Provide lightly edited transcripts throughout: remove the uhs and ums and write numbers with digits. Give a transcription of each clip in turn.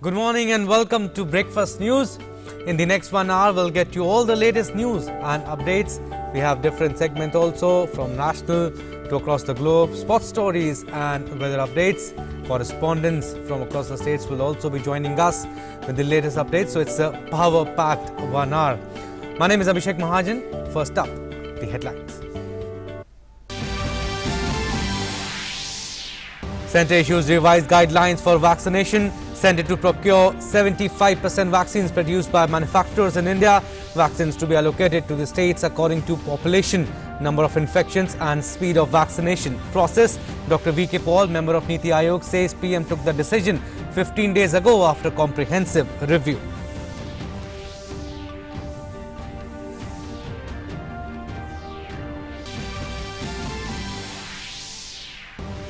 Good morning and welcome to Breakfast News. In the next 1 hour, we'll get you all the latest news and updates. We have different segments also from national to across the globe, sports stories and weather updates. Correspondents from across the states will also be joining us with the latest updates. So it's a power-packed 1 hour. My name is Abhishek Mahajan. First up, the headlines. Centre issues revised guidelines for vaccination. Centre to procure 75% vaccines produced by manufacturers in India. Vaccines to be allocated to the states according to population, number of infections and speed of vaccination process. Dr. V.K. Paul, member of Niti Aayog, says PM took the decision 15 days ago after comprehensive review.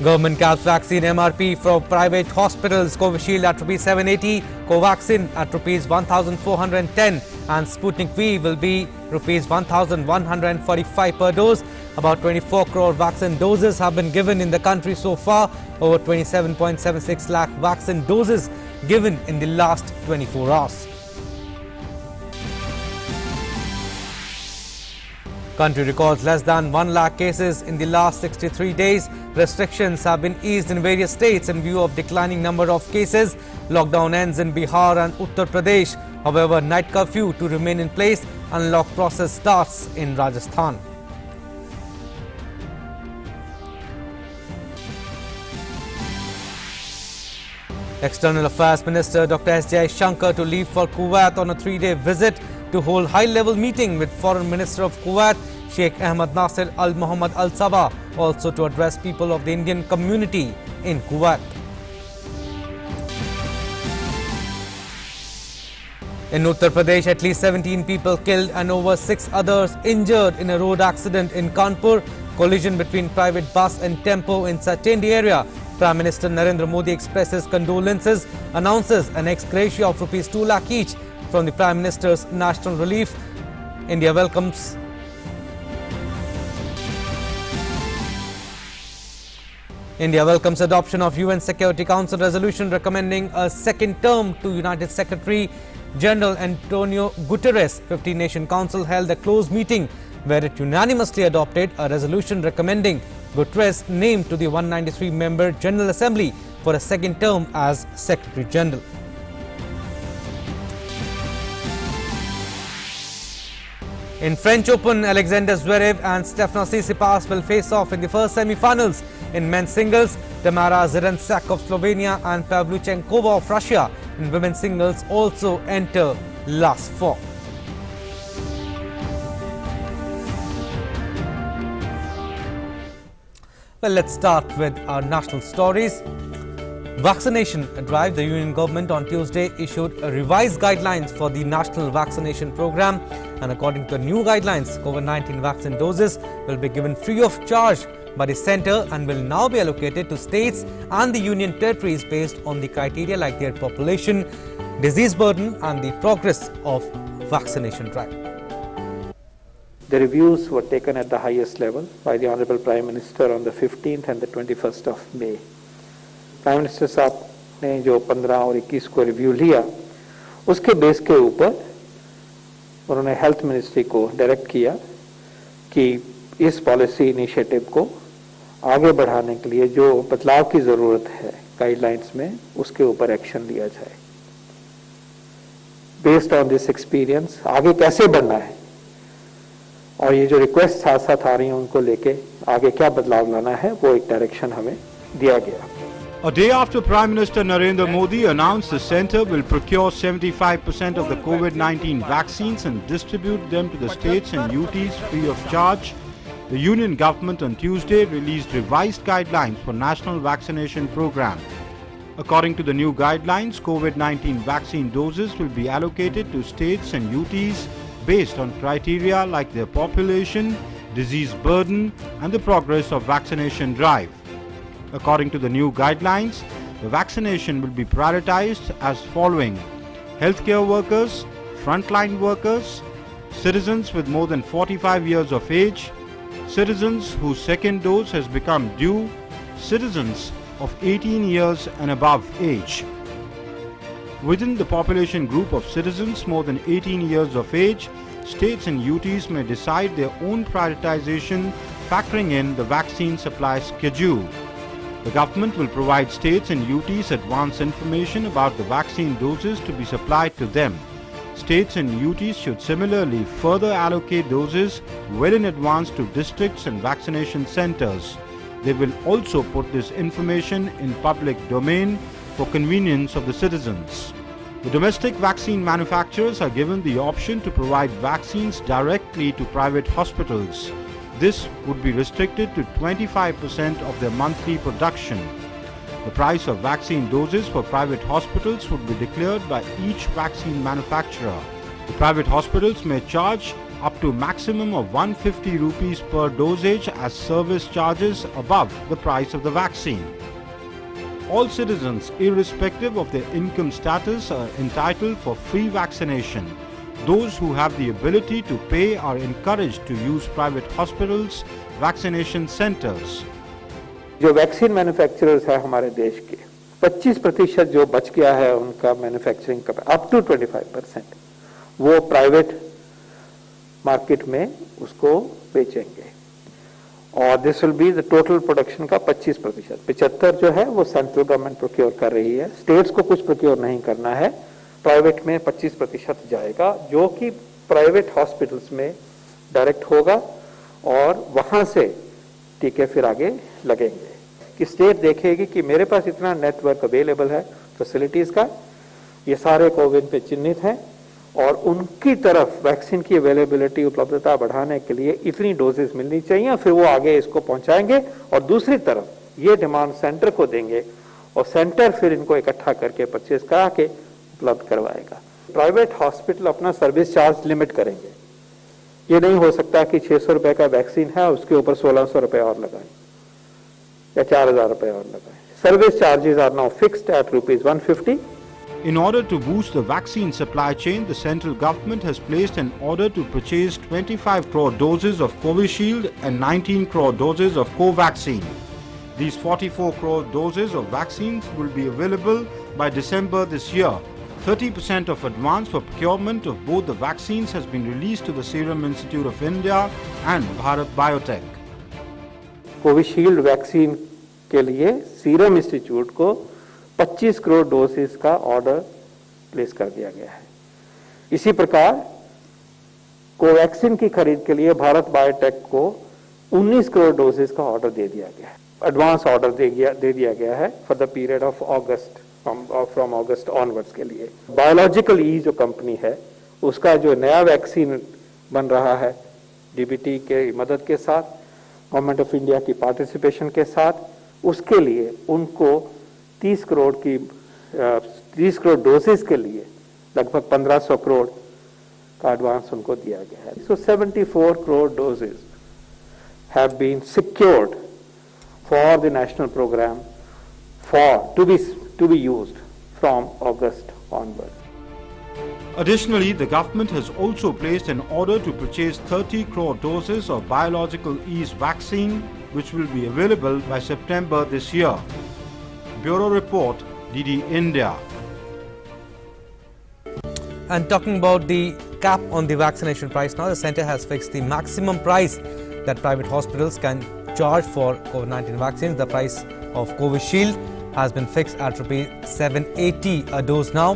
Government caps vaccine MRP for private hospitals. Covishield at Rs 780, Covaxin at Rs 1,410 and Sputnik V will be Rs 1,145 per dose. About 24 crore vaccine doses have been given in the country so far. Over 27.76 lakh vaccine doses given in the last 24 hours. Country records less than 1 lakh cases in the last 63 days. Restrictions have been eased in various states in view of declining number of cases. Lockdown ends in Bihar and Uttar Pradesh. However, night curfew to remain in place. Unlock process starts in Rajasthan. External Affairs Minister Dr. S. Shankar to leave for Kuwait on a 3-day visit to hold high-level meeting with Foreign Minister of Kuwait, Sheikh Ahmed Nasser Al Mohammed Al Sabah, also to address people of the Indian community in Kuwait. In Uttar Pradesh, at least 17 people killed and over 6 others injured in a road accident in Kanpur. Collision between private bus and tempo in Satendi area. Prime Minister Narendra Modi expresses condolences, announces an ex gratia of Rs 2 lakh each from the Prime Minister's National Relief. India welcomes adoption of UN Security Council resolution recommending a second term to United Secretary General Antonio Guterres. 15-nation council held a closed meeting where it unanimously adopted a resolution recommending Guterres named to the 193-member General Assembly for a second term as Secretary General. In French Open, Alexander Zverev and Tsitsipas will face off in the first semi-finals. In men's singles, Tamara Zidanček of Slovenia and Pavlyuchenkova of Russia in women's singles also enter last four. Well, let's start with our national stories. Vaccination drive. The Union government on Tuesday issued revised guidelines for the national vaccination program. And according to the new guidelines, COVID-19 vaccine doses will be given free of charge by the centre and will now be allocated to states and the union territories based on the criteria like their population, disease burden and the progress of vaccination drive. The reviews were taken at the highest level by the Honourable Prime Minister on the 15th and the 21st of May. Prime minister साहब ने जो 15 और 21 को review लिया, उसके base के ऊपर उन्होंने हेल्थ मिनिस्ट्री को डायरेक्ट किया कि इस पॉलिसी इनिशिएटिव को आगे बढ़ाने के लिए जो बदलाव की ज़रूरत है गाइडलाइंस में, उसके ऊपर एक्शन लिया जाए. बेस्ड ऑन दिस एक्सपीरियंस आगे कैसे बढ़ना है और ये जो रिक्वेस्ट साथ साथ आ रही हैं उनको लेके आगे क्या बदलाव लाना है, वो एक डायरेक्शन हमें दिया गया. A day after Prime Minister Narendra Modi announced the centre will procure 75% of the COVID-19 vaccines and distribute them to the states and UTs free of charge, the Union government on Tuesday released revised guidelines for national vaccination program. According to the new guidelines, COVID-19 vaccine doses will be allocated to states and UTs based on criteria like their population, disease burden and the progress of vaccination drive. According to the new guidelines, the vaccination will be prioritized as following: healthcare workers, frontline workers, citizens with more than 45 years of age, citizens whose second dose has become due, citizens of 18 years and above age. Within the population group of citizens more than 18 years of age, states and UTs may decide their own prioritization, factoring in the vaccine supply schedule. The government will provide states and UTs advance information about the vaccine doses to be supplied to them. States and UTs should similarly further allocate doses well in advance to districts and vaccination centers. They will also put this information in public domain for convenience of the citizens. The domestic vaccine manufacturers are given the option to provide vaccines directly to private hospitals. This would be restricted to 25% of their monthly production. The price of vaccine doses for private hospitals would be declared by each vaccine manufacturer. The private hospitals may charge up to a maximum of 150 rupees per dosage as service charges above the price of the vaccine. All citizens, irrespective of their income status, are entitled for free vaccination. Those who have the ability to pay are encouraged to use private hospitals, vaccination centers. जो vaccine manufacturers है हमारे देश के 25% जो बच गया है उनका मैन्युफैक्चरिंग का अप टू 25% वो प्राइवेट मार्केट में उसको बेचेंगे और this will be the total production का 25%। 75 जो है वो सेंट्रल गवर्नमेंट प्रोक्योर कर रही है, स्टेट्स को कुछ प्रोक्योर नहीं करना है, प्राइवेट में 25% जाएगा जो कि प्राइवेट हॉस्पिटल्स में डायरेक्ट होगा और वहां से टीके फिर आगे लगेंगे कि स्टेट देखेगी कि मेरे पास इतना नेटवर्क अवेलेबल है फैसिलिटीज का, ये सारे कोविन पे चिन्हित हैं और उनकी तरफ वैक्सीन की अवेलेबिलिटी उपलब्धता बढ़ाने के लिए इतनी डोजेस मिलनी चाहिए, फिर वो आगे इसको पहुंचाएंगे और दूसरी तरफ ये डिमांड सेंटर को देंगे और सेंटर फिर इनको इकट्ठा करके परचेज करा के उपलब्ध करवाएगा। प्राइवेट हॉस्पिटल अपना सर्विस चार्ज लिमिट करेंगे, ये नहीं हो सकता कि 600 रुपए का वैक्सीन है उसके ऊपर 1600 रुपए और लगाएं या 4000 रुपए और लगाएं। Service charges are now fixed at ₹150। In order to boost the vaccine supply chain, the central government has placed an order to purchase 25 crore doses of Covishield and 19 crore doses of Covaxin. These 44 crore doses of vaccines will be available by December this year. 30% of advance for procurement of both the vaccines has been released to the Serum Institute of India and Bharat Biotech. Covishield vaccine के लिए serum institute को 25 crore doses का order place कर दिया गया है। इसी प्रकार कोवैक्सीन की खरीद के लिए भारत बायोटेक को 19 करोड़ डोसेस का ऑर्डर दे दिया गया है, एडवांस ऑर्डर दे दिया गया है for the period of August from August onwards के लिए। बायोलॉजिकल ई जो कंपनी है उसका जो नया वैक्सीन बन रहा है डीबीटी के मदद के साथ, गवर्नमेंट ऑफ इंडिया की पार्टिसिपेशन के साथ, उसके लिए उनको 30 करोड़ डोसेस के लिए लगभग 1500 करोड़ का एडवांस उनको दिया गया है। So 74 crore doses have been secured for the national programme to be used from August onward. Additionally, the government has also placed an order to purchase 30 crore doses of biological ease vaccine, which will be available by September this year. Bureau Report, DD India. And talking about the cap on the vaccination price now, the centre has fixed the maximum price that private hospitals can charge for COVID-19 vaccines. The price of Covishield has been fixed at ₹780 a dose now,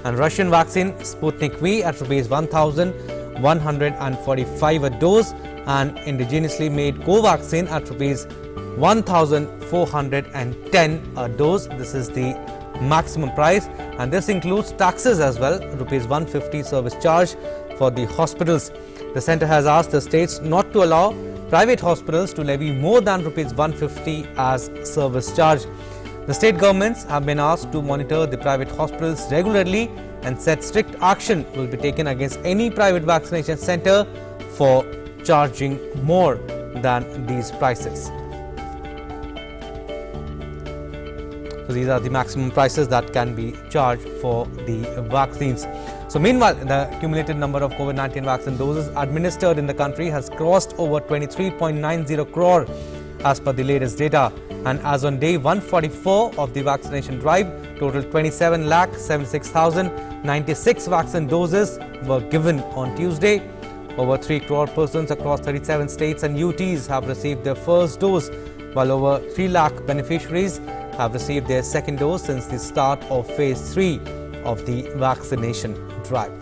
and Russian vaccine Sputnik V at ₹1,145 a dose, and indigenously made Covaxin at ₹1,410 a dose. This is the maximum price, and this includes taxes as well, ₹150 service charge for the hospitals. The centre has asked the states not to allow private hospitals to levy more than ₹150 as service charge. The state governments have been asked to monitor the private hospitals regularly and said strict action will be taken against any private vaccination centre for charging more than these prices. So these are the maximum prices that can be charged for the vaccines. So meanwhile, the cumulative number of COVID-19 vaccine doses administered in the country has crossed over 23.90 crore. as per the latest data. And as on day 144 of the vaccination drive, total 27,76,096 vaccine doses were given on Tuesday. Over 3 crore persons across 37 states and UTs have received their first dose, while over 3 lakh beneficiaries have received their second dose since the start of phase 3 of the vaccination drive.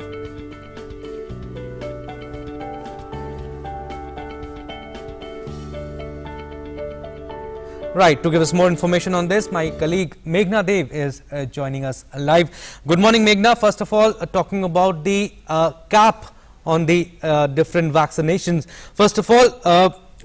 Right, to give us more information on this, my colleague Meghna Dev is joining us live. Good morning, Meghna. First of all, talking about the cap on the different vaccinations. First of all,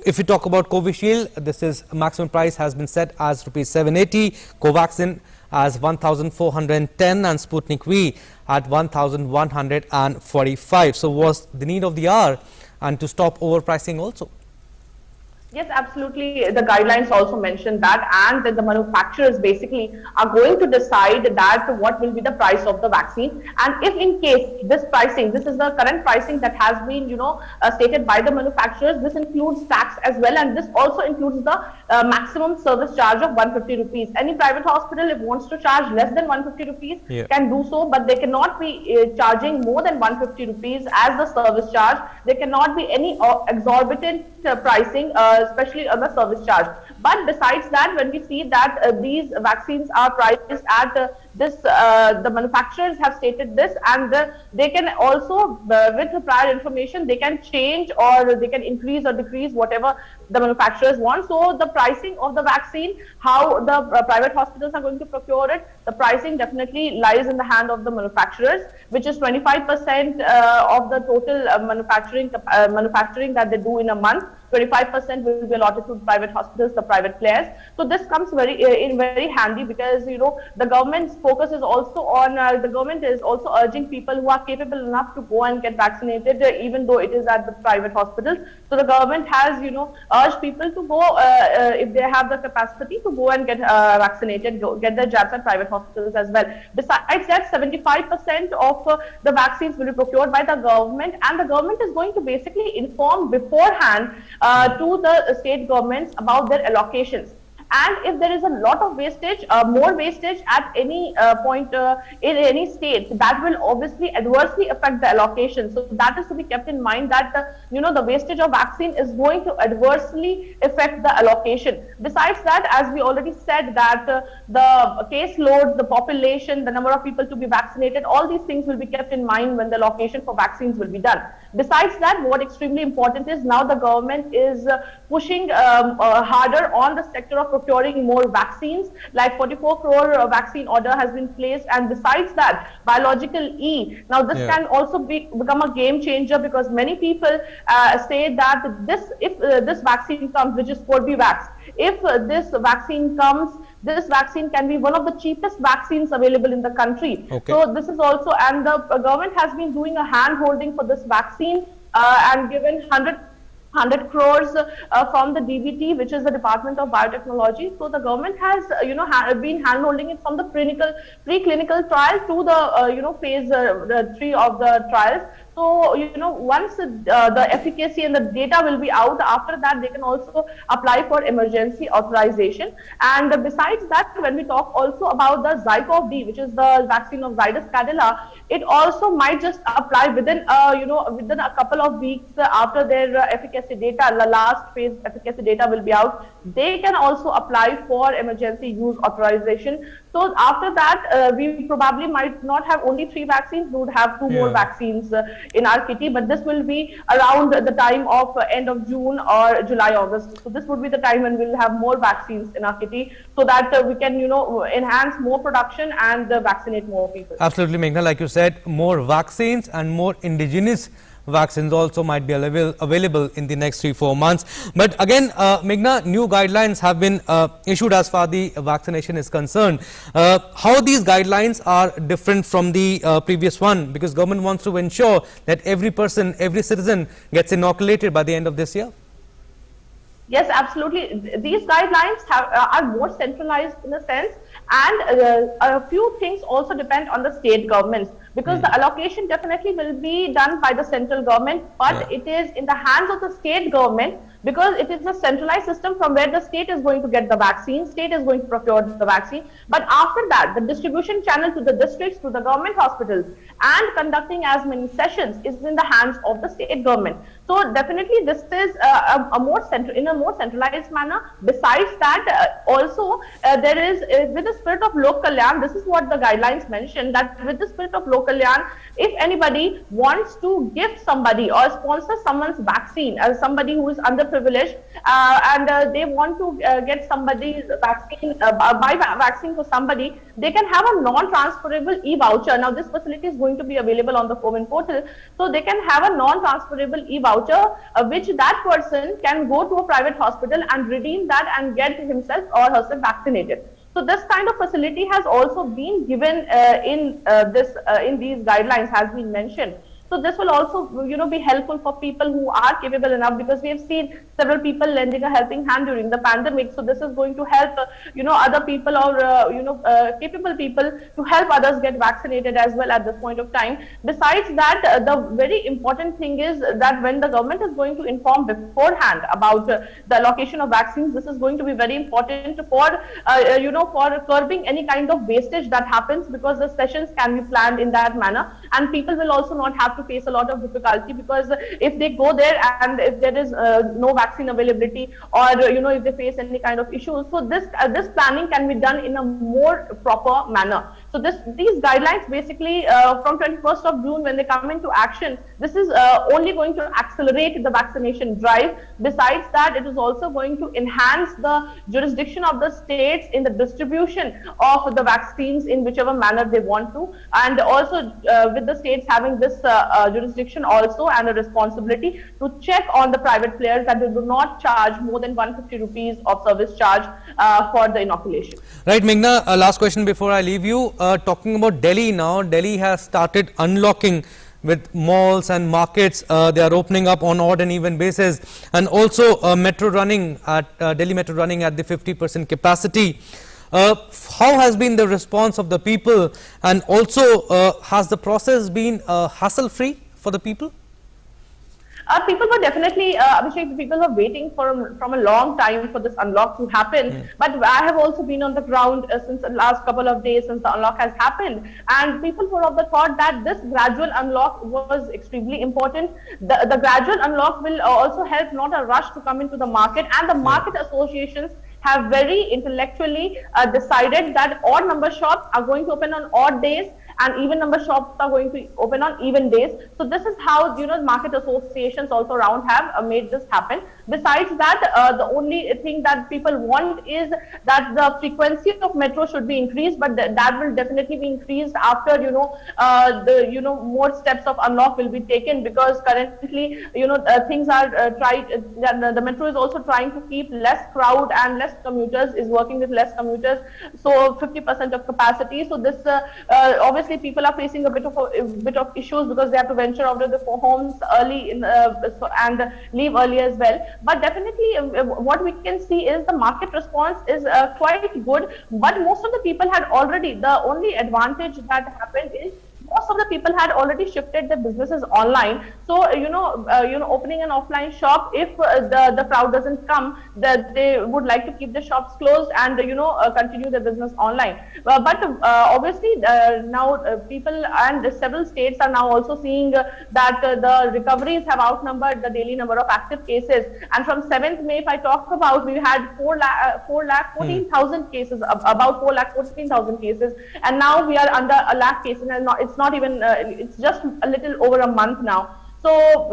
if we talk about Covishield, this is maximum price has been set as rupees 780, Covaxin as 1,410 and Sputnik V at 1,145. So was the need of the hour and to stop overpricing also? Yes, absolutely. The guidelines also mention that, and that the manufacturers basically are going to decide that what will be the price of the vaccine. And if in case this pricing, this is the current pricing that has been, stated by the manufacturers, this includes tax as well, and this also includes the maximum service charge of 150 rupees. Any private hospital, if wants to charge less than 150 rupees, can do so, but they cannot be charging more than 150 rupees as the service charge. There cannot be any exorbitant pricing, especially on the service charge. But besides that, when we see that these vaccines are priced at the manufacturers have stated this, and they can also, with prior information, they can change or they can increase or decrease whatever the manufacturers want. So the pricing of the vaccine, how the private hospitals are going to procure it, the pricing definitely lies in the hand of the manufacturers, which is 25% of the total manufacturing that they do in a month. 25% will be allotted to private hospitals, the private players. So this comes very handy, because the government's focus is also on the government is also urging people who are capable enough to go and get vaccinated, even though it is at the private hospitals. So the government has urged people to go if they have the capacity to go and get vaccinated, get their jabs at private hospitals as well. Besides that, 75% of the vaccines will be procured by the government, and the government is going to basically inform beforehand to the state governments about their allocations. And if there is a lot of wastage, more wastage at any point in any state, that will obviously adversely affect the allocation. So that is to be kept in mind, that the wastage of vaccine is going to adversely affect the allocation. Besides that, as we already said, that the case load, the population, the number of people to be vaccinated, all these things will be kept in mind when the allocation for vaccines will be done. Besides that, what extremely important is, now the government is pushing harder on the sector of procuring more vaccines, like 44 crore vaccine order has been placed. And besides that, biological E, now this can also become a game changer, because many people say that if this vaccine comes, which is Corbevax, if this vaccine comes, this vaccine can be one of the cheapest vaccines available in the country. So this is also, and the government has been doing a hand holding for this vaccine and given 100 crores from the DBT, which is the Department of Biotechnology. So the government has, been hand-holding it from the preclinical trial to the, phase 3 of the trials. So, once the efficacy and the data will be out, after that they can also apply for emergency authorization. And besides that, when we talk also about the Zycov-D, which is the vaccine of Zydus Cadila, it also might just apply within, within a couple of weeks after their efficacy data, the last phase efficacy data will be out. They can also apply for emergency use authorization. So after that, we probably might not have only 3 vaccines, we would have 2 more vaccines in our kitty, but this will be around the time of end of June or July, August. So this would be the time when we will have more vaccines in our kitty, so that we can, enhance more production and vaccinate more people. Absolutely, Meghna. Like you said, more vaccines and more indigenous vaccines also might be available in the next 3-4 months. But again, Meghna, new guidelines have been issued as far the vaccination is concerned. How these guidelines are different from the previous one? Because government wants to ensure that every person, every citizen gets inoculated by the end of this year. Yes, absolutely. These guidelines are more centralized in a sense, and a few things also depend on the state governments. because the allocation definitely will be done by the central government, but it is in the hands of the state government, because it is a centralized system from where the state is going to get the vaccine, state is going to procure the vaccine. But after that, the distribution channel to the districts, to the government hospitals, and conducting as many sessions is in the hands of the state government. So definitely this is a more centralized manner. Besides that, also there is with the spirit of Lok Kalyan, this is what the guidelines mention, that with the spirit of Lok Kalyan, if anybody wants to gift somebody or sponsor someone's vaccine, as somebody who is underprivileged, and they want to get somebody's vaccine, buy vaccine for somebody, they can have a non-transferable e-voucher. Now this facility is going to be available on the CoWIN portal, so they can have a non-transferable e-voucher, which that person can go to a private hospital and redeem that and get himself or herself vaccinated. So this kind of facility has also been given in these guidelines, has been mentioned. So this will also, be helpful for people who are capable enough, because we have seen several people lending a helping hand during the pandemic. So this is going to help, other people or, capable people to help others get vaccinated as well at this point of time. Besides that, the very important thing is that when the government is going to inform beforehand about the allocation of vaccines, this is going to be very important for, for curbing any kind of wastage that happens, because the sessions can be planned in that manner, and people will also not have to face a lot of difficulty, because if they go there and if there is no vaccine availability, or if they face any kind of issues, so this planning can be done in a more proper manner. So these guidelines basically from 21st of June, when they come into action, this is only going to accelerate the vaccination drive. Besides that, it is also going to enhance the jurisdiction of the states in the distribution of the vaccines in whichever manner they want to, and also with the states having this jurisdiction also and a responsibility to check on the private players that they do not charge more than 150 rupees of service charge for the inoculation. Right, Meghna, last question before I leave you. Talking about Delhi now, Delhi has started unlocking with malls and markets. They are opening up on odd and even basis, and also metro running at Delhi Metro running at the 50% capacity. How has been the response of the people, and also has the process been hassle-free for the people? People were definitely, Abhishek, people were waiting from a long time for this unlock to happen. But I have also been on the ground since the last couple of days since the unlock has happened. And people were of the thought that this gradual unlock was extremely important. The gradual unlock will also help not a rush to come into the market, and the market associations have very intellectually decided that odd number shops are going to open on odd days, and even number shops are going to open on even days. So this is how market associations also around have made this happen. Besides that, the only thing that people want is that the frequency of metro should be increased, but that will definitely be increased after more steps of unlock will be taken, because currently things are tried. The metro is also trying to keep less crowd and less commuters, is working with less commuters, so 50% of capacity. So this obviously people are facing a bit of issues, because they have to venture out of their homes early and leave early as well. But definitely what we can see is the market response is quite good. But most of the people had already, the only advantage that happened is most of the people had already shifted their businesses online. So opening an offline shop, if the crowd doesn't come, that they would like to keep the shops closed and continue their business online. But obviously now people and several states are now also seeing that the recoveries have outnumbered the daily number of active cases. And from 7th May, if I talk about, we had 4,14,000 cases, about 4,14,000 cases, and now we are under a lakh cases, and it's not even, it's just a little over a month now. So,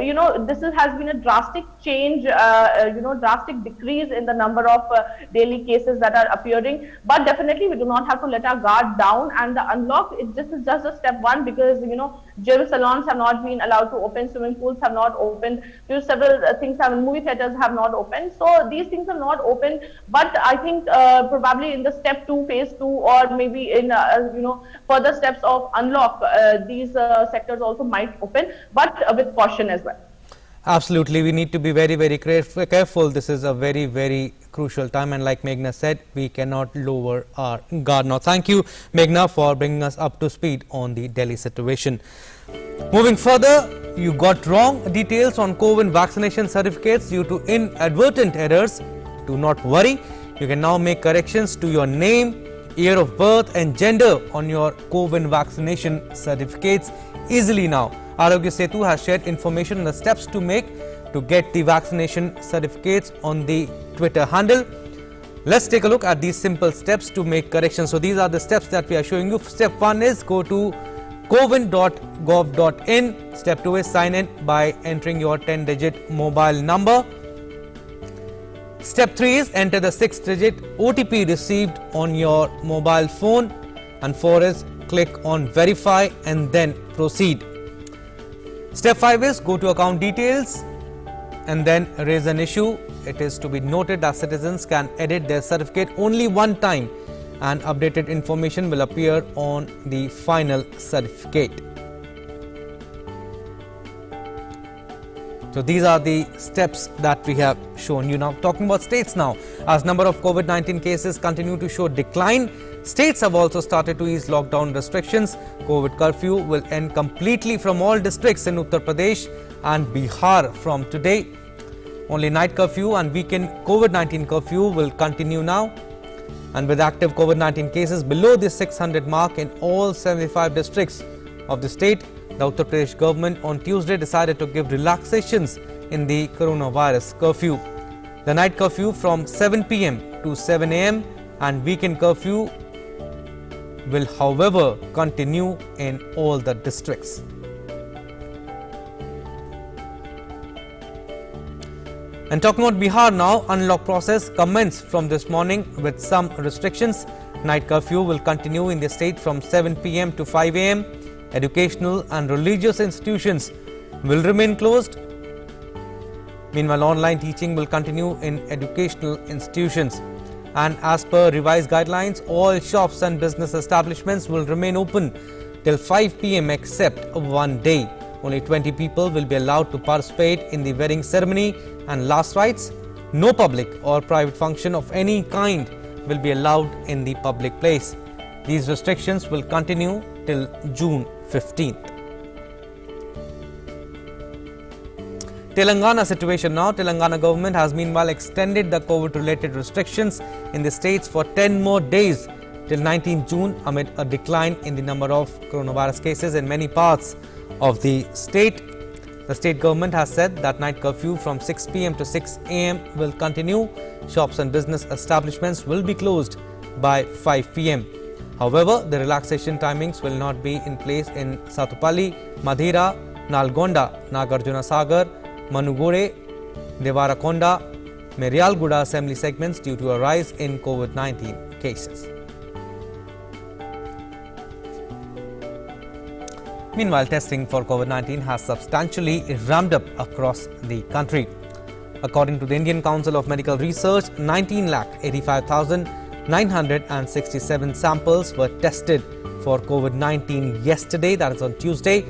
this has been a drastic change, drastic decrease in the number of daily cases that are appearing. But definitely we do not have to let our guard down, and the unlock, this is just a step one, because, gym salons have not been allowed to open, swimming pools have not opened, several things have, movie theaters have not opened. So these things are not open, but I think probably in the step 2, phase 2, or maybe in, further steps of unlock, these sectors also might open, but with caution as well. Absolutely, we need to be very, very careful. This is a very, very crucial time, and like Meghna said, we cannot lower our guard. Now, thank you, Meghna, for bringing us up to speed on the Delhi situation. Moving further, you got wrong details on COVID vaccination certificates due to inadvertent errors. Do not worry, you can now make corrections to your name, year of birth and gender on your COVID vaccination certificates easily now. Arogya Setu has shared information on the steps to make to get the vaccination certificates on the Twitter handle. Let's take a look at these simple steps to make corrections. So these are the steps that we are showing you. Step 1 is go to cowin.gov.in. Step 2 is sign in by entering your 10-digit mobile number. Step 3 is enter the 6-digit OTP received on your mobile phone. And 4 is click on verify and then proceed. Step 5 is go to account details and then raise an issue. It is to be noted that citizens can edit their certificate only one time and updated information will appear on the final certificate. So these are the steps that we have shown you. Now talking about states now, as number of COVID-19 cases continue to show decline, states have also started to ease lockdown restrictions. COVID curfew will end completely from all districts in Uttar Pradesh and Bihar from today. Only night curfew and weekend COVID-19 curfew will continue now. And with active COVID-19 cases below the 600 mark in all 75 districts of the state, the Uttar Pradesh government on Tuesday decided to give relaxations in the coronavirus curfew. The night curfew from 7 p.m. to 7 a.m. and weekend curfew will, however, continue in all the districts. And talking about Bihar now, unlock process commenced from this morning with some restrictions. Night curfew will continue in the state from 7 p.m. to 5 a.m. Educational and religious institutions will remain closed. Meanwhile, online teaching will continue in educational institutions. And as per revised guidelines, all shops and business establishments will remain open till 5 p.m. except one day. Only 20 people will be allowed to participate in the wedding ceremony and last rites. No public or private function of any kind will be allowed in the public place. These restrictions will continue till June 15th. Telangana situation now. Telangana government has meanwhile extended the COVID-related restrictions in the states for 10 more days till 19 June amid a decline in the number of coronavirus cases in many parts of the state. The state government has said that night curfew from 6 p.m. to 6 a.m. will continue. Shops and business establishments will be closed by 5 p.m. However, the relaxation timings will not be in place in Satupalli, Madhira, Nalgonda, Nagarjuna Sagar, Manugore, Devarakonda, Merialguda assembly segments due to a rise in COVID-19 cases. Meanwhile, testing for COVID-19 has substantially ramped up across the country. According to the Indian Council of Medical Research, 19,85,967 samples were tested for COVID-19 yesterday, that is on Tuesday.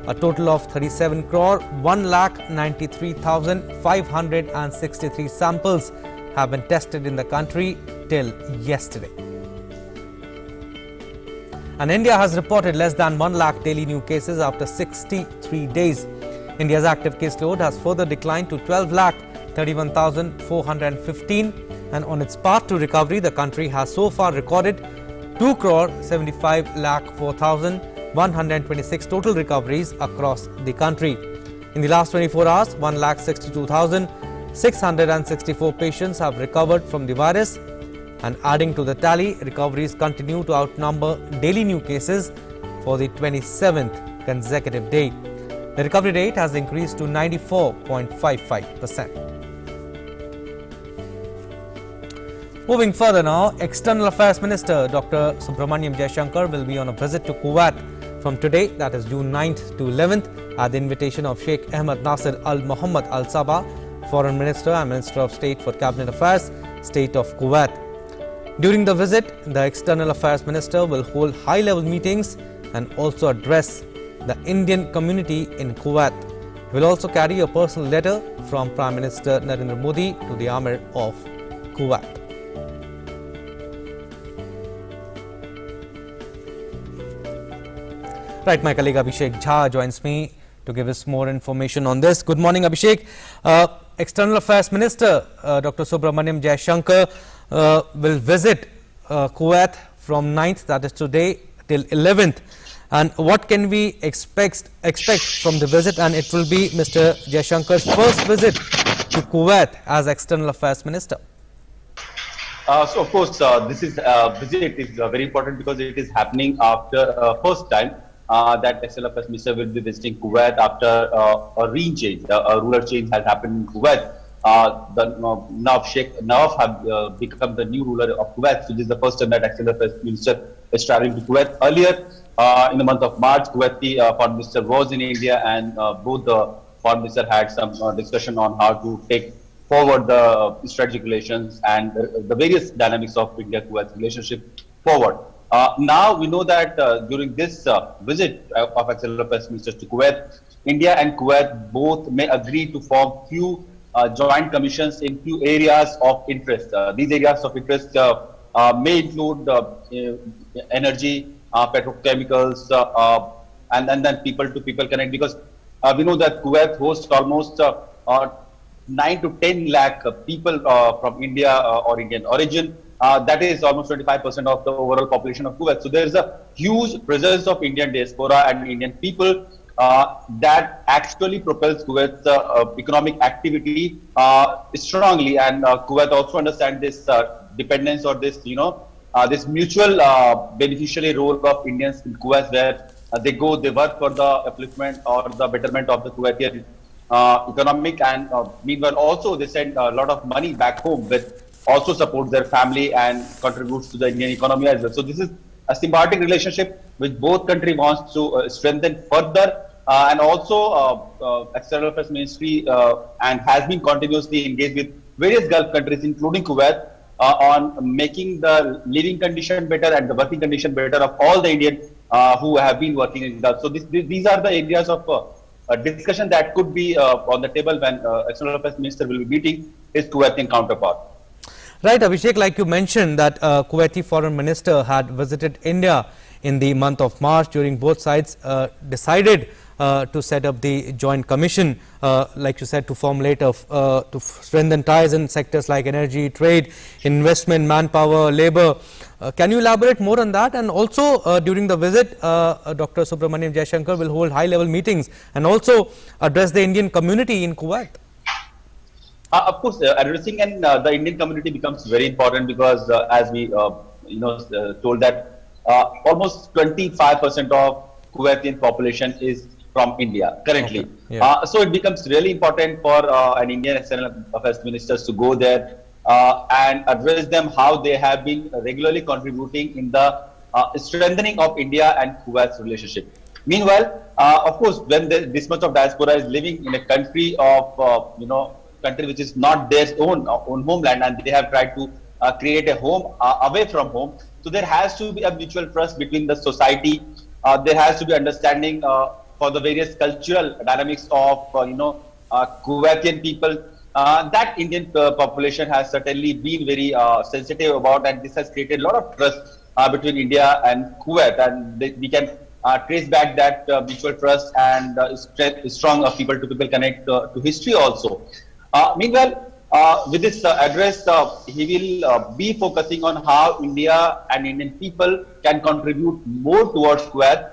A total of 37 crore 1,93,563 samples have been tested in the country till yesterday. And India has reported less than 1 lakh daily new cases after 63 days. India's active case load has further declined to 12,31,415, and on its path to recovery, the country has so far recorded 2 crore 75,04,126 total recoveries across the country. In the last 24 hours, 1,62,664 patients have recovered from the virus. And adding to the tally, recoveries continue to outnumber daily new cases for the 27th consecutive day. The recovery rate has increased to 94.55%. Moving further now, External Affairs Minister Dr. Subramaniam Jaishankar will be on a visit to Kuwait from today, that is June 9th to 11th, at the invitation of Sheikh Ahmed Nasser Al Mohammed Al Sabah, Foreign Minister and Minister of State for Cabinet Affairs, State of Kuwait. During the visit, the External Affairs Minister will hold high-level meetings and also address the Indian community in Kuwait. will also carry a personal letter from Prime Minister Narendra Modi to the Amir of Kuwait. Right, my colleague Abhishek Jha joins me to give us more information on this. Good morning, Abhishek. External Affairs Minister Dr. Subramaniam Jaishankar will visit Kuwait from 9th, that is today, till 11th. And what can we expect from the visit? And it will be Mr. Jaishankar's first visit to Kuwait as External Affairs Minister. So of course, this is visit is very important because it is happening after first time that External Affairs Minister will be visiting Kuwait after a regime change. A ruler change has happened in Kuwait. The Sheikh Nawaf have become the new ruler of Kuwait. So this is the first time that External Affairs Minister is traveling to Kuwait. Earlier, in the month of March, Kuwaiti Foreign Minister was in India, and both the Foreign Minister had some discussion on how to take forward the strategic relations and the various dynamics of India-Kuwait relationship forward. Now we know that during this visit of External Affairs Minister to Kuwait, India and Kuwait both may agree to form few joint commissions in few areas of interest. These areas of interest may include energy, petrochemicals, and then people-to-people connect, because we know that Kuwait hosts almost 9 to 10 lakh people from India or Indian origin. That is almost 25% of the overall population of Kuwait. So there is a huge presence of Indian diaspora and Indian people that actually propels Kuwait's economic activity strongly. And Kuwait also understands this dependence or this, this mutual beneficiary role of Indians in Kuwait, where they work for the upliftment or the betterment of the Kuwaiti economic, and meanwhile also they send a lot of money back home, which also supports their family and contributes to the Indian economy as well. So this is a symbiotic relationship which both countries wants to strengthen further, and also External Affairs Ministry and has been continuously engaged with various Gulf countries, including Kuwait, on making the living condition better and the working condition better of all the Indians who have been working in Gulf. So these are the areas of discussion that could be on the table when External Affairs Minister will be meeting his Kuwaitian counterpart. Right, Abhishek, like you mentioned that Kuwaiti Foreign Minister had visited India in the month of March. During both sides decided to set up the joint commission, like you said, to formulate to strengthen ties in sectors like energy, trade, investment, manpower, labor. Can you elaborate more on that? And also during the visit, Dr. Subramaniam Jaishankar will hold high-level meetings and also address the Indian community in Kuwait. Of course, addressing the Indian community becomes very important because, as we told that almost 25% of Kuwaitian population is from India currently. Okay. Yeah. So it becomes really important for an Indian External Affairs Minister to go there and address them how they have been regularly contributing in the strengthening of India and Kuwait's relationship. Meanwhile, of course, when this much of diaspora is living in a country of country which is not their own homeland, and they have tried to create a home away from home, so there has to be a mutual trust between the society. There has to be understanding for the various cultural dynamics of Kuwaitian people that Indian population has certainly been very sensitive about, and this has created a lot of trust between India and Kuwait, and we can trace back that mutual trust and strong people-to-people connect to history also. Meanwhile, with this address, he will be focusing on how India and Indian people can contribute more towards Kuwait,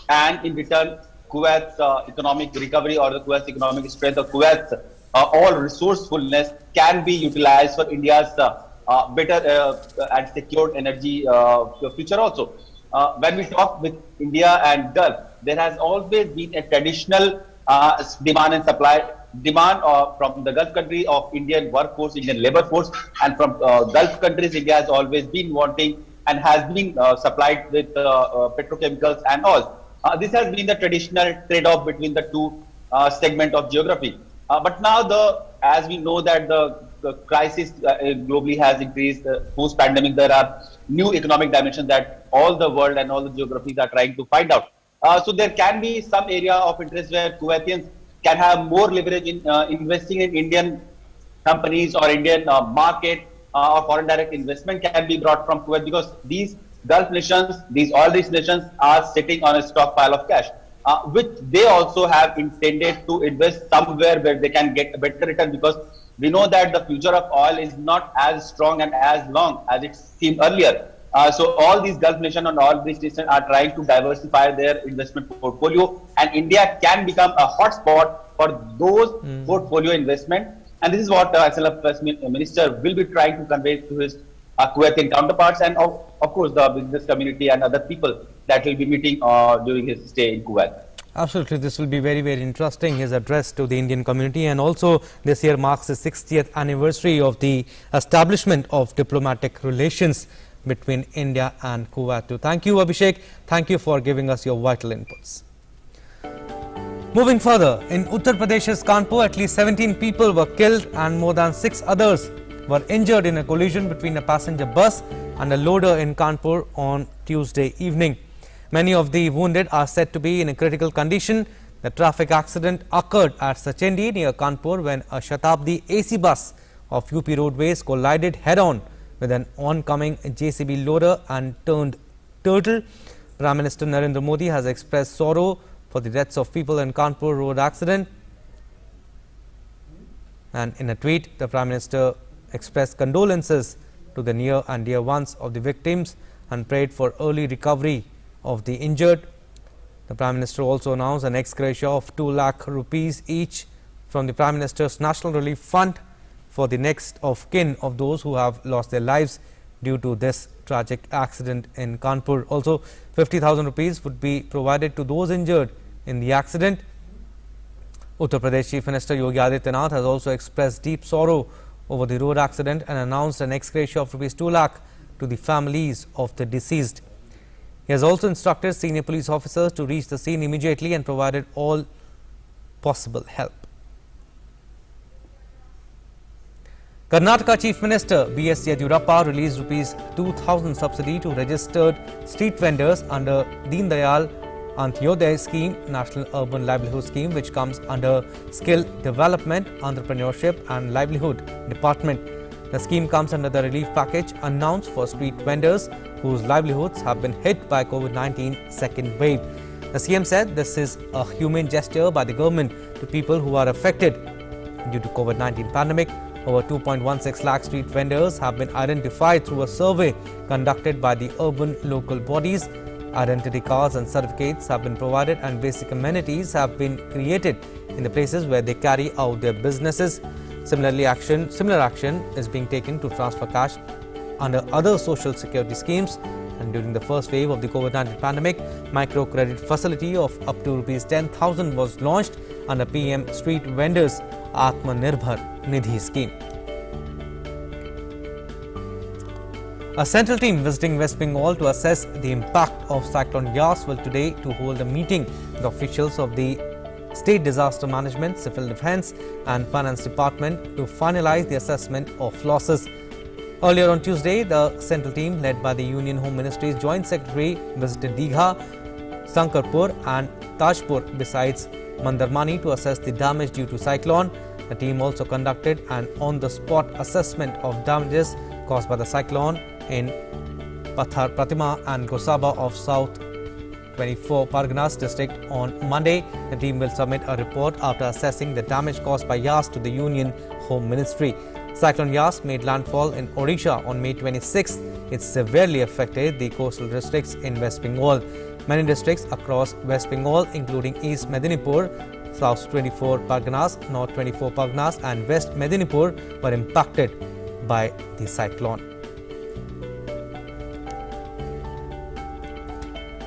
and in return, Kuwait's economic recovery or the Kuwait's economic strength or Kuwait's all resourcefulness can be utilized for India's better and secured energy future also. When we talk with India and Gulf, there has always been a traditional demand and supply. Demand from the Gulf country of Indian workforce, Indian labor force, and from Gulf countries, India has always been wanting and has been supplied with petrochemicals and all. This has been the traditional trade-off between the two segment of geography. But now, as we know that the crisis globally has increased, post-pandemic, there are new economic dimensions that all the world and all the geographies are trying to find out. So there can be some area of interest where Kuwaitians can have more leverage in investing in Indian companies or Indian market or foreign direct investment can be brought from Kuwait, because these Gulf nations, all these nations are sitting on a stockpile of cash, which they also have intended to invest somewhere where they can get a better return, because we know that the future of oil is not as strong and as long as it seemed earlier. So all these Gulf nations and all these nations are trying to diversify their investment portfolio, and India can become a hotspot for those portfolio investment. And this is what the SLF minister will be trying to convey to his Kuwaitian counterparts, and of course the business community and other people that will be meeting during his stay in Kuwait. Absolutely, this will be very, very interesting, his address to the Indian community. And also this year marks the 60th anniversary of the establishment of diplomatic relations between India and Kuwait too. Thank you, Abhishek. Thank you for giving us your vital inputs. Moving further, in Uttar Pradesh's Kanpur, at least 17 people were killed and more than 6 others were injured in a collision between a passenger bus and a loader in Kanpur on Tuesday evening. Many of the wounded are said to be in a critical condition. The traffic accident occurred at Sachendi near Kanpur when a Shatabdi AC bus of UP Roadways collided head-on with an oncoming JCB loader and turned turtle. Prime Minister Narendra Modi has expressed sorrow for the deaths of people in Kanpur road accident. And in a tweet, the Prime Minister expressed condolences to the near and dear ones of the victims and prayed for early recovery of the injured. The Prime Minister also announced an ex gratia of 2 lakh rupees each from the Prime Minister's National Relief Fund for the next of kin of those who have lost their lives due to this tragic accident in Kanpur. Also, 50,000 rupees would be provided to those injured in the accident. Uttar Pradesh Chief Minister Yogi Adityanath has also expressed deep sorrow over the road accident and announced an ex gratia of rupees 2 lakh to the families of the deceased. He has also instructed senior police officers to reach the scene immediately and provided all possible help. Karnataka Chief Minister B.S. Yediyurappa released rupees 2,000 subsidy to registered street vendors under Deen Dayal Antyodaya Scheme, National Urban Livelihood Scheme, which comes under Skill Development, Entrepreneurship and Livelihood Department. The scheme comes under the relief package announced for street vendors whose livelihoods have been hit by COVID-19 second wave. The CM said this is a humane gesture by the government to people who are affected due to COVID-19 pandemic. Over 2.16 lakh street vendors have been identified through a survey conducted by the urban local bodies. Identity cards and certificates have been provided and basic amenities have been created in the places where they carry out their businesses. Similar action is being taken to transfer cash under other social security schemes. And during the first wave of the COVID-19 pandemic, micro credit facility of up to rupees 10,000 was launched under PM Street Vendors Atmanirbhar Nidhi scheme. A central team visiting West Bengal to assess the impact of Cyclone Yas will today to hold a meeting with officials of the State Disaster Management, Civil Defence and Finance Department to finalize the assessment of losses. Earlier on Tuesday, the central team led by the Union Home Ministry's Joint Secretary visited Digha, Sankarpur and Tajpur besides Mandarmani to assess the damage due to cyclone. The team also conducted an on-the-spot assessment of damages caused by the cyclone in Pathar Pratima and Gosaba of South 24 Parganas district on Monday. The team will submit a report after assessing the damage caused by Yas to the Union Home Ministry. Cyclone Yas made landfall in Odisha on May 26th. It severely affected the coastal districts in West Bengal. Many districts across West Bengal, including East Medinipur, South 24 Parganas, North 24 Parganas and West Medinipur were impacted by the cyclone.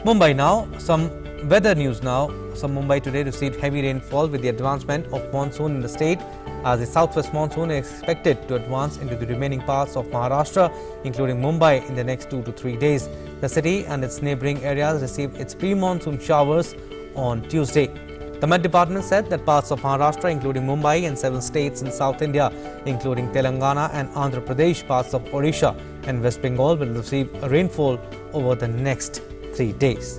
Mumbai now, some weather news now. Mumbai today received heavy rainfall with the advancement of monsoon in the state, as the southwest monsoon is expected to advance into the remaining parts of Maharashtra, including Mumbai, in the next 2 to 3 days. The city and its neighbouring areas received its pre-monsoon showers on Tuesday. The Met Department said that parts of Maharashtra, including Mumbai and several states in South India, including Telangana and Andhra Pradesh, parts of Odisha and West Bengal will receive rainfall over the next 3 days.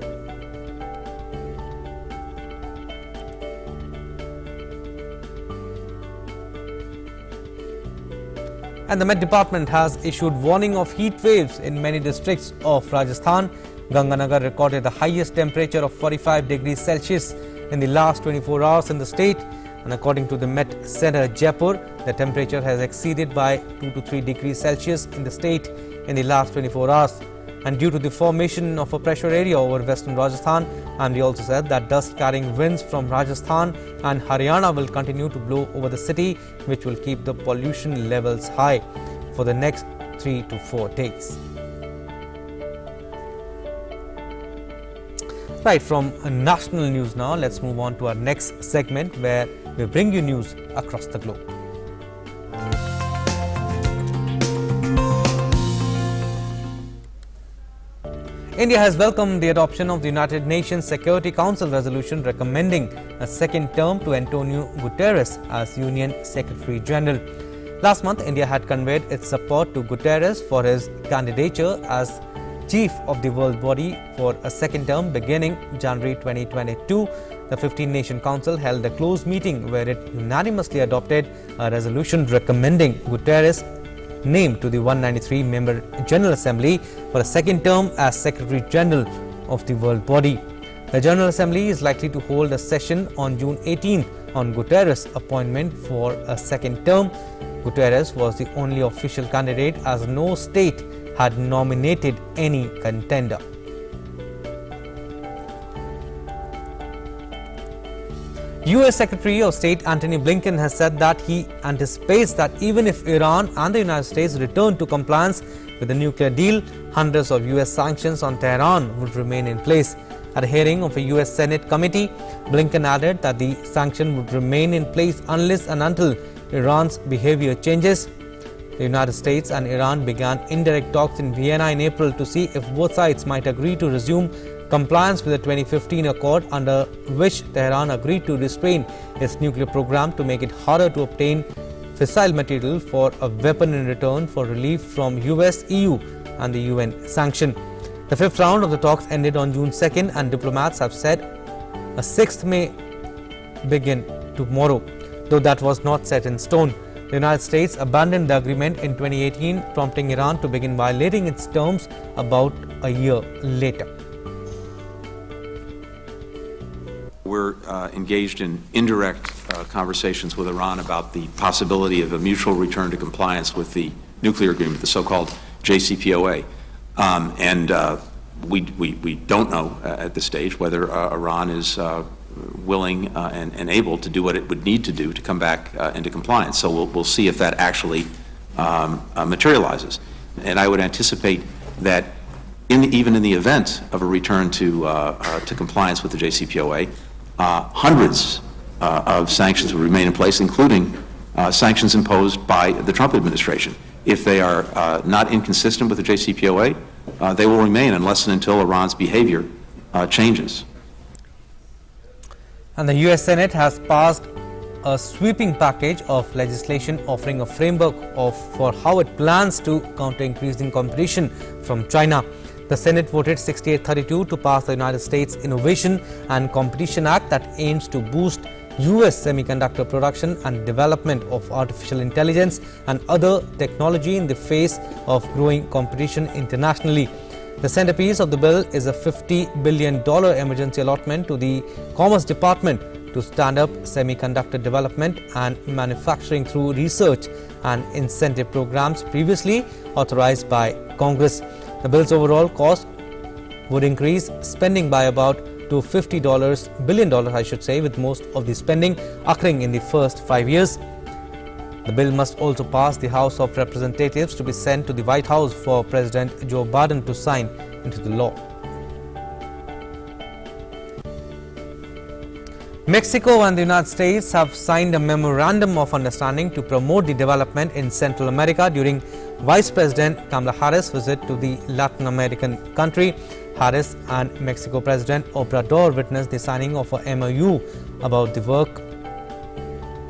And the Met Department has issued warning of heat waves in many districts of Rajasthan. Ganganagar recorded the highest temperature of 45 degrees Celsius in the last 24 hours in the state. And according to the Met Center Jaipur, the temperature has exceeded by 2 to 3 degrees Celsius in the state in the last 24 hours. And due to the formation of a pressure area over western Rajasthan, MD also said that dust-carrying winds from Rajasthan and Haryana will continue to blow over the city, which will keep the pollution levels high for the next 3 to 4 days. Right, from national news now, let's move on to our next segment where we bring you news across the globe. India has welcomed the adoption of the United Nations Security Council resolution recommending a second term to Antonio Guterres as Union Secretary General. Last month, India had conveyed its support to Guterres for his candidature as chief of the world body for a second term beginning January 2022. The 15-nation council held a closed meeting where it unanimously adopted a resolution recommending Guterres' name to the 193-member General Assembly for a second term as Secretary General of the world body. The General Assembly is likely to hold a session on June 18th on Guterres' appointment for a second term. Guterres was the only official candidate as no state had nominated any contender. US Secretary of State Antony Blinken has said that he anticipates that even if Iran and the United States return to compliance with the nuclear deal, hundreds of US sanctions on Tehran would remain in place. At a hearing of a US Senate committee, Blinken added that the sanction would remain in place unless and until Iran's behavior changes. The United States and Iran began indirect talks in Vienna in April to see if both sides might agree to resume compliance with the 2015 accord, under which Tehran agreed to restrain its nuclear program to make it harder to obtain fissile material for a weapon in return for relief from US, EU and the UN sanction. The fifth round of the talks ended on June 2nd and diplomats have said a sixth may begin tomorrow, though that was not set in stone. The United States abandoned the agreement in 2018, prompting Iran to begin violating its terms about a year later. We're engaged in indirect conversations with Iran about the possibility of a mutual return to compliance with the nuclear agreement, the so-called JCPOA. We don't know at this stage whether Iran is willing and able to do what it would need to do to come back into compliance. So we'll see if that actually materializes. And I would anticipate that even in the event of a return to compliance with the JCPOA, hundreds of sanctions will remain in place, including sanctions imposed by the Trump administration. If they are not inconsistent with the JCPOA, they will remain unless and until Iran's behavior changes. And the US Senate has passed a sweeping package of legislation offering a framework for how it plans to counter increasing competition from China. The Senate voted 68-32 to pass the United States Innovation and Competition Act that aims to boost US semiconductor production and development of artificial intelligence and other technology in the face of growing competition internationally. The centerpiece of the bill is a $50 billion emergency allotment to the Commerce Department to stand up semiconductor development and manufacturing through research and incentive programs previously authorized by Congress. The bill's overall cost would increase spending by about to $50 billion, with most of the spending occurring in the first 5 years. The bill must also pass the House of Representatives to be sent to the White House for President Joe Biden to sign into the law. Mexico and the United States have signed a memorandum of understanding to promote the development in Central America during Vice President Kamala Harris' visit to the Latin American country. Harris and Mexico President Obrador witnessed the signing of a MOU about the work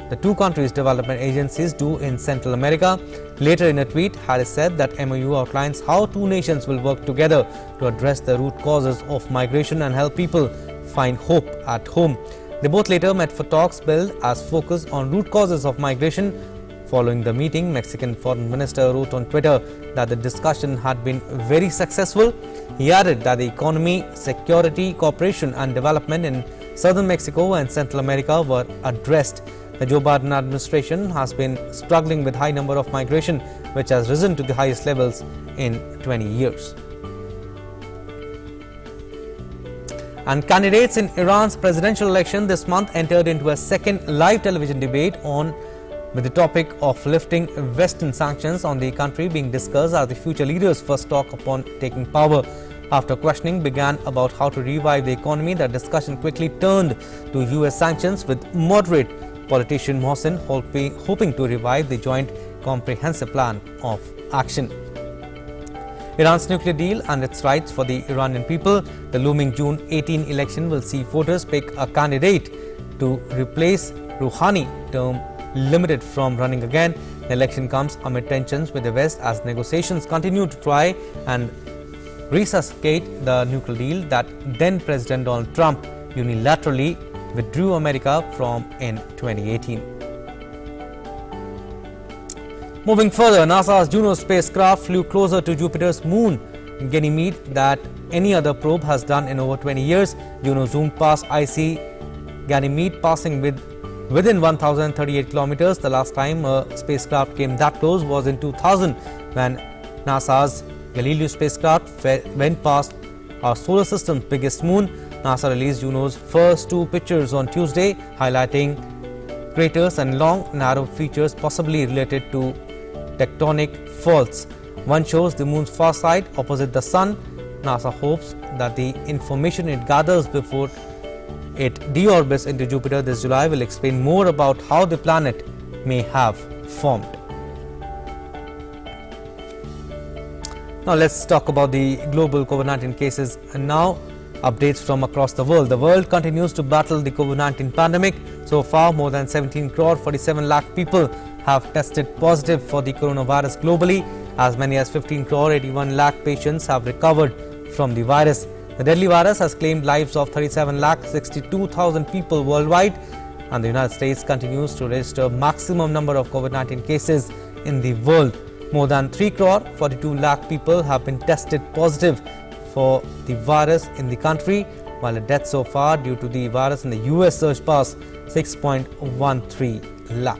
the two countries' development agencies do in Central America. Later in a tweet, Harris said that MOU outlines how two nations will work together to address the root causes of migration and help people find hope at home. They both later met for talks billed as focus on root causes of migration, Following the meeting, Mexican Foreign Minister wrote on Twitter that the discussion had been very successful. He added that the economy, security, cooperation and development in southern Mexico and Central America were addressed. The Joe Biden administration has been struggling with high number of migration, which has risen to the highest levels in 20 years. And candidates in Iran's presidential election this month entered into a second live television debate with the topic of lifting Western sanctions on the country being discussed as the future leaders first talk upon taking power. After questioning began about how to revive the economy, the discussion quickly turned to US sanctions, with moderate politician Mohsen hoping to revive the joint comprehensive plan of action. Iran's nuclear deal and its rights for the Iranian people. The looming June 18 election will see voters pick a candidate to replace Rouhani, term limited from running again. The election comes amid tensions with the West as negotiations continue to try and resuscitate the nuclear deal that then President Donald Trump unilaterally withdrew America from in 2018. Moving further, NASA's Juno spacecraft flew closer to Jupiter's moon, Ganymede, than any other probe has done in over 20 years. Juno zoomed past icy Ganymede, passing within 1,038 kilometers. The last time a spacecraft came that close was in 2000, when NASA's Galileo spacecraft went past our solar system's biggest moon. NASA released Juno's first two pictures on Tuesday, highlighting craters and long, narrow features possibly related to tectonic faults. One shows the moon's far side opposite the sun. NASA hopes that the information it gathers before it deorbits into Jupiter this July will explain more about how the planet may have formed. Now let's talk about the global COVID-19 cases and now updates from across the world. The world continues to battle the COVID-19 pandemic. So far, more than 17 crore 47 lakh people have tested positive for the coronavirus globally. As many as 15 crore 81 lakh patients have recovered from the virus. The deadly virus has claimed lives of 37 lakh 62,000 people worldwide, and the United States continues to register maximum number of COVID-19 cases in the world. More than 3 crore 42 lakh people have been tested positive for the virus in the country, while the deaths so far due to the virus in the US surged past 6.13 lakh.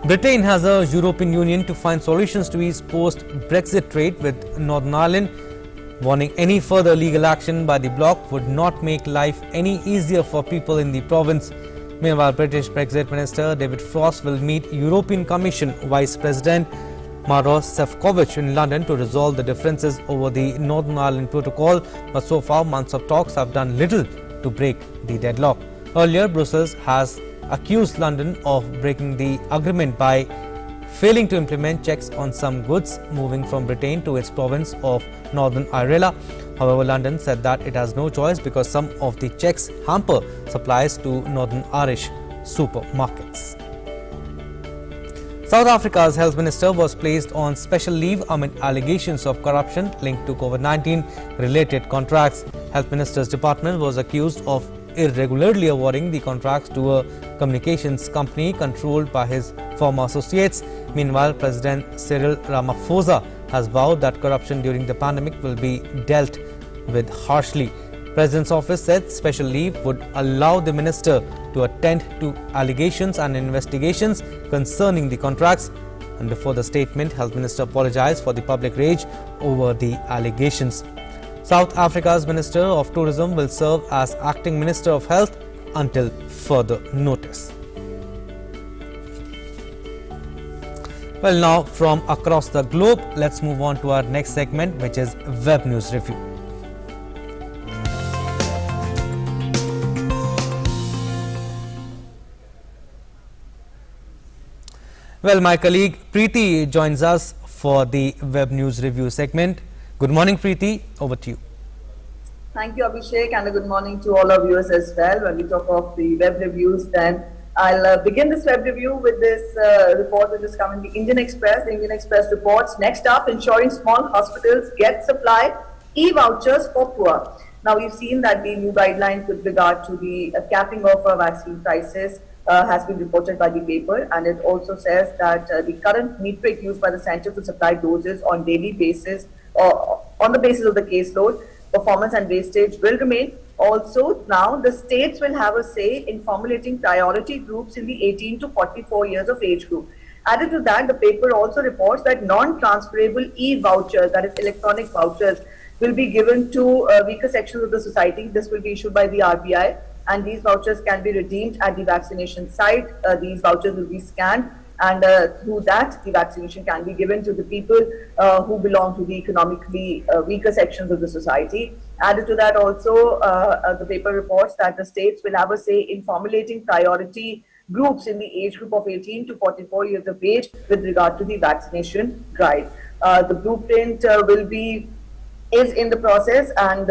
Britain has urged European Union to find solutions to ease post-Brexit trade with Northern Ireland, warning any further legal action by the bloc would not make life any easier for people in the province. Meanwhile, British Brexit Minister David Frost will meet European Commission Vice President Maros Sefcovic in London to resolve the differences over the Northern Ireland Protocol, but so far months of talks have done little to break the deadlock. Earlier, Brussels has accused London of breaking the agreement by failing to implement checks on some goods moving from Britain to its province of Northern Ireland. However, London said that it has no choice because some of the checks hamper supplies to Northern Irish supermarkets. South Africa's health minister was placed on special leave amid allegations of corruption linked to COVID-19 related contracts. Health minister's department was accused of irregularly awarding the contracts to a communications company controlled by his former associates. Meanwhile, President Cyril Ramaphosa has vowed that corruption during the pandemic will be dealt with harshly. President's office said special leave would allow the minister to attend to allegations and investigations concerning the contracts. And before the statement, Health Minister apologized for the public rage over the allegations. South Africa's Minister of Tourism will serve as acting Minister of Health until further notice. Well, now from across the globe, let's move on to our next segment, which is Web News Review. Well, my colleague Preeti joins us for the Web News Review segment. Good morning, Preeti. Over to you. Thank you, Abhishek, and a good morning to all our viewers as well. When we talk of the web reviews, then I'll begin this web review with this report which is coming, the Indian Express. The Indian Express reports, next up, ensuring small hospitals get supply e-vouchers for poor. Now, we've seen that the new guidelines with regard to the capping of vaccine prices has been reported by the paper, and it also says that the current metric used by the center to supply doses on daily basis or on the basis of the caseload, performance and wastage will remain. Also, now the states will have a say in formulating priority groups in the 18 to 44 years of age group. Added to that, the paper also reports that non-transferable e-vouchers, that is electronic vouchers, will be given to weaker sections of the society. This will be issued by the RBI, and these vouchers can be redeemed at the vaccination site. These vouchers will be scanned, and through that, the vaccination can be given to the people who belong to the economically weaker sections of the society. Added to that also, the paper reports that the states will have a say in formulating priority groups in the age group of 18 to 44 years of age with regard to the vaccination drive. The blueprint is in the process, and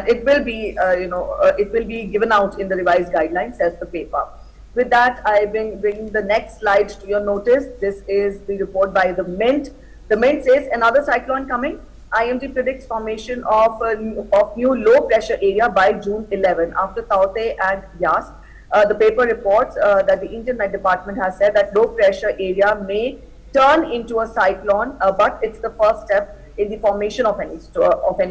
it will be it will be given out in the revised guidelines, says the paper. With that, I bring the next slide to your notice. This is the report by the Mint. The Mint says another cyclone coming. IMD predicts formation of new low pressure area by June 11 after Taute and Yas. The paper reports that the Indian Met Department has said that low pressure area may turn into a cyclone, but it's the first step in the formation of any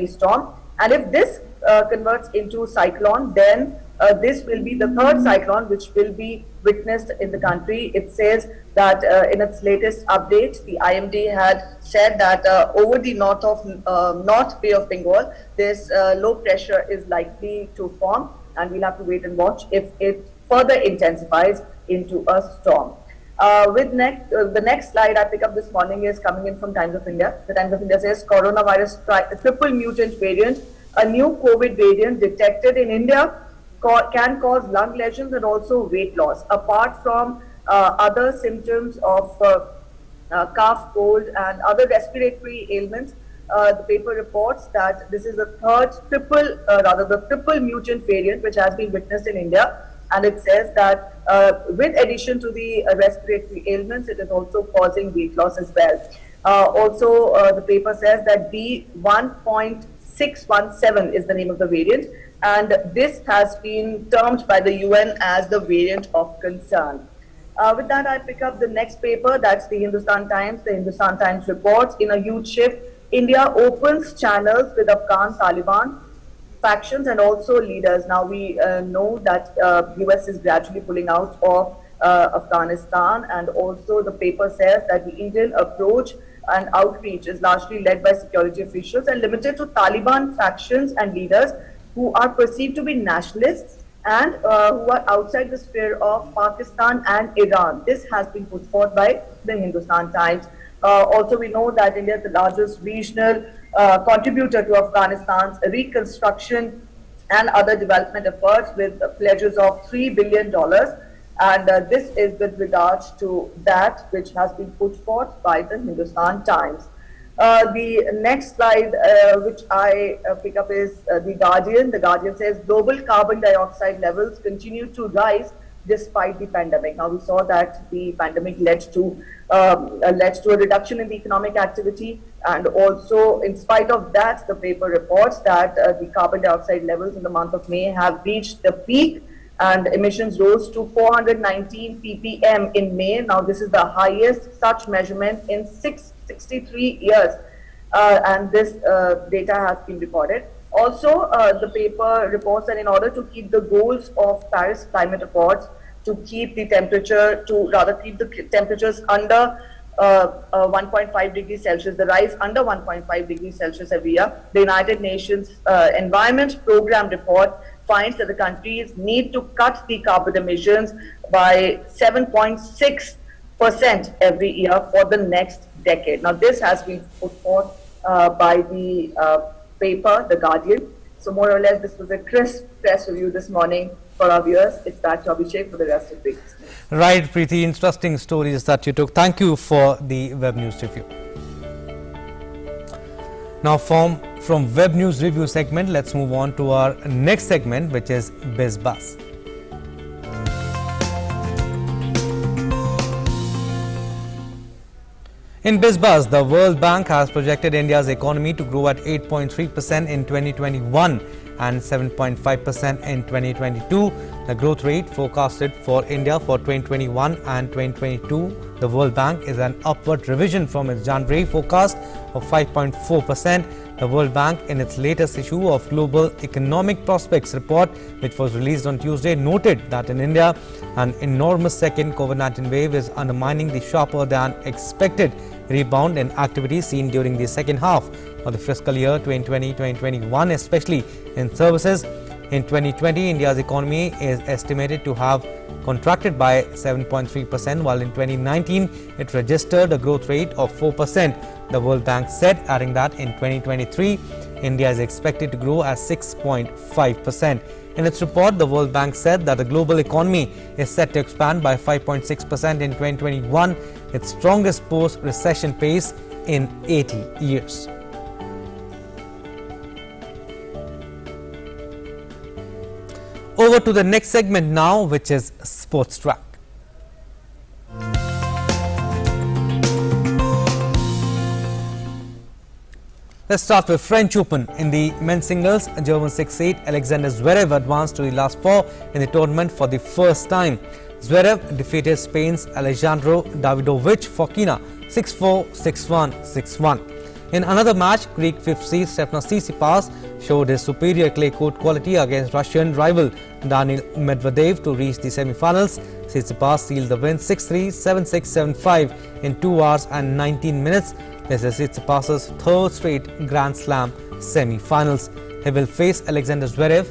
storm. And if this converts into cyclone, then this will be the third cyclone which will be witnessed in the country. It says that in its latest update, the IMD had said that over the North Bay of Bengal, this low pressure is likely to form, and we'll have to wait and watch if it further intensifies into a storm. The next slide I pick up this morning is coming in from Times of India. The Times of India says coronavirus triple mutant variant, a new COVID variant detected in India, can cause lung lesions and also weight loss. Apart from other symptoms of cough, cold, and other respiratory ailments, the paper reports that this is the triple mutant variant which has been witnessed in India. And it says that with addition to the respiratory ailments, it is also causing weight loss as well. The paper says that B1.617 is the name of the variant, and this has been termed by the UN as the variant of concern. With that, I pick up the next paper, that's the Hindustan Times. The Hindustan Times reports, in a huge shift, India opens channels with Afghan Taliban factions and also leaders. Now we know that US is gradually pulling out of Afghanistan, and also the paper says that the Indian approach and outreach is largely led by security officials and limited to Taliban factions and leaders who are perceived to be nationalists and who are outside the sphere of Pakistan and Iran. This has been put forth by the Hindustan Times. Also, we know that India is the largest regional contributor to Afghanistan's reconstruction and other development efforts with pledges of $3 billion. And this is with regards to that which has been put forth by the Hindustan Times. The next slide which I pick up is The Guardian. The Guardian says global carbon dioxide levels continue to rise despite the pandemic. Now we saw that the pandemic led to a reduction in the economic activity, and also in spite of that, the paper reports that the carbon dioxide levels in the month of May have reached the peak, and emissions rose to 419 ppm in May. Now this is the highest such measurement in 63 years, and this data has been recorded. Also, the paper reports that in order to keep the goals of Paris Climate Accords, to keep the temperatures under 1.5 degrees Celsius, the rise under 1.5 degrees Celsius every year, the United Nations Environment Program report finds that the countries need to cut the carbon emissions by 7.6% every year for the next decade. Now, this has been put forth by the paper, The Guardian. So more or less, this was a crisp press review this morning for our viewers. It's back to Abhishek for the rest of the week. Right, Preeti, interesting stories that you took. Thank you for the Web News Review. Now from Web News Review segment, let's move on to our next segment, which is Biz Buzz. In BizBuzz, the World Bank has projected India's economy to grow at 8.3% in 2021 and 7.5% in 2022. The growth rate forecasted for India for 2021 and 2022, the World Bank, is an upward revision from its January forecast of 5.4%. The World Bank, in its latest issue of Global Economic Prospects report, which was released on Tuesday, noted that in India, an enormous second COVID-19 wave is undermining the sharper than expected rebound in activity seen during the second half of the fiscal year 2020-2021, especially in services. In 2020, India's economy is estimated to have contracted by 7.3%, while in 2019 it registered a growth rate of 4%. The World Bank said, adding that in 2023, India is expected to grow at 6.5%. In its report, the World Bank said that the global economy is set to expand by 5.6% in 2021, its strongest post-recession pace in 80 years. Over to the next segment now, which is Sports Track. Let's start with French Open. In the men's singles, German 6-8 Alexander Zverev advanced to the last four in the tournament for the first time. Zverev defeated Spain's Alejandro Davidovich Fokina 6-4, 6-1, 6-1. In another match, Greek 5th seed Stefanos Tsitsipas showed his superior clay court quality against Russian rival Daniil Medvedev to reach the semi-finals. Tsitsipas sealed the win 6-3, 7-6, 7-5 in 2 hours and 19 minutes. This is Tsitsipas' third straight Grand Slam semi-finals. He will face Alexander Zverev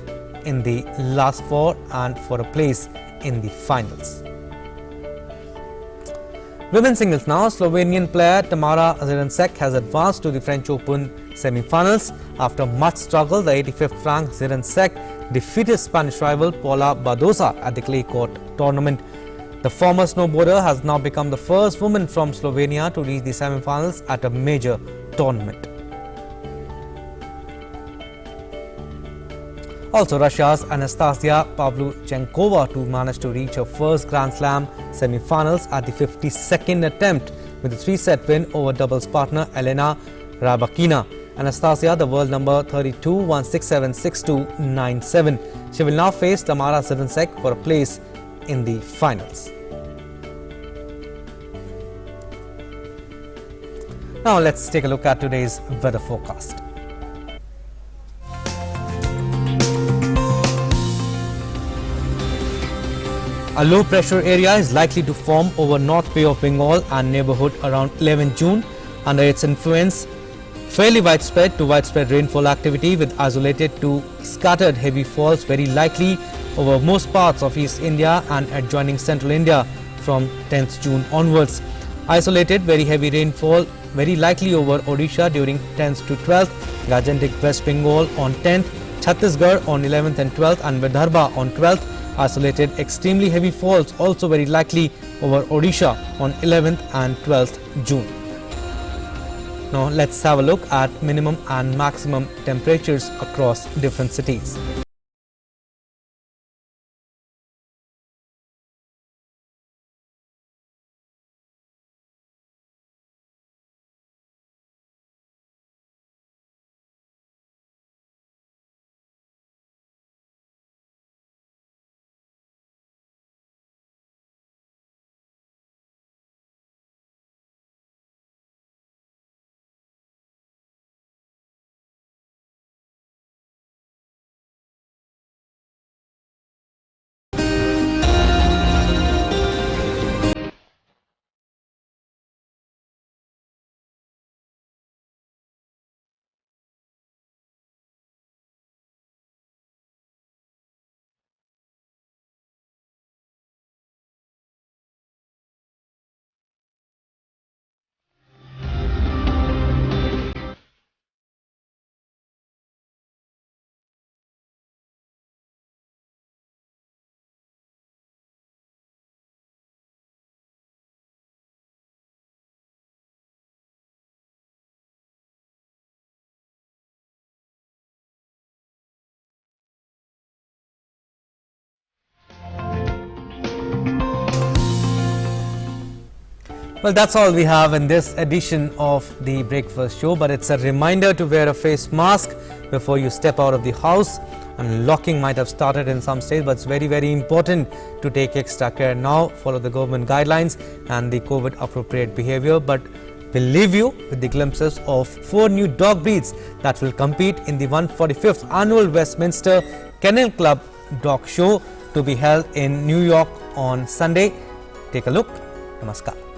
in the last four and for a place in the finals. Women's singles now. Slovenian player Tamara Zidansek has advanced to the French Open semi-finals. After much struggle, the 85th ranked Zidansek defeated Spanish rival Paula Badosa at the clay court tournament. The former snowboarder has now become the first woman from Slovenia to reach the semi-finals at a major tournament. Also, Russia's Anastasia Pavlyuchenkova too managed to reach her first Grand Slam semi-finals at the 52nd attempt with a 3-set win over doubles partner Elena Rybakina. Anastasia, the world number 32, won 6-7, 6-2, 9-7. She will now face Tamara Zidansek for a place in the finals. Now let's take a look at today's weather forecast. A low pressure area is likely to form over North Bay of Bengal and neighborhood around 11 June. Under its influence, fairly widespread to widespread rainfall activity with isolated to scattered heavy falls very likely over most parts of East India and adjoining Central India from 10th June onwards. Isolated very heavy rainfall very likely over Odisha during 10th to 12th, Gajantic West Bengal on 10th, Chhattisgarh on 11th and 12th and Vidarbha on 12th. Isolated extremely heavy falls also very likely over Odisha on 11th and 12th June. Now let's have a look at minimum and maximum temperatures across different cities. Well, that's all we have in this edition of the Breakfast Show, but it's a reminder to wear a face mask before you step out of the house. And locking might have started in some states, but it's very, very important to take extra care now, follow the government guidelines and the COVID appropriate behavior. But we'll leave you with the glimpses of 4 new dog breeds that will compete in the 145th annual Westminster Kennel Club Dog Show to be held in New York on Sunday. Take a look. Namaskar.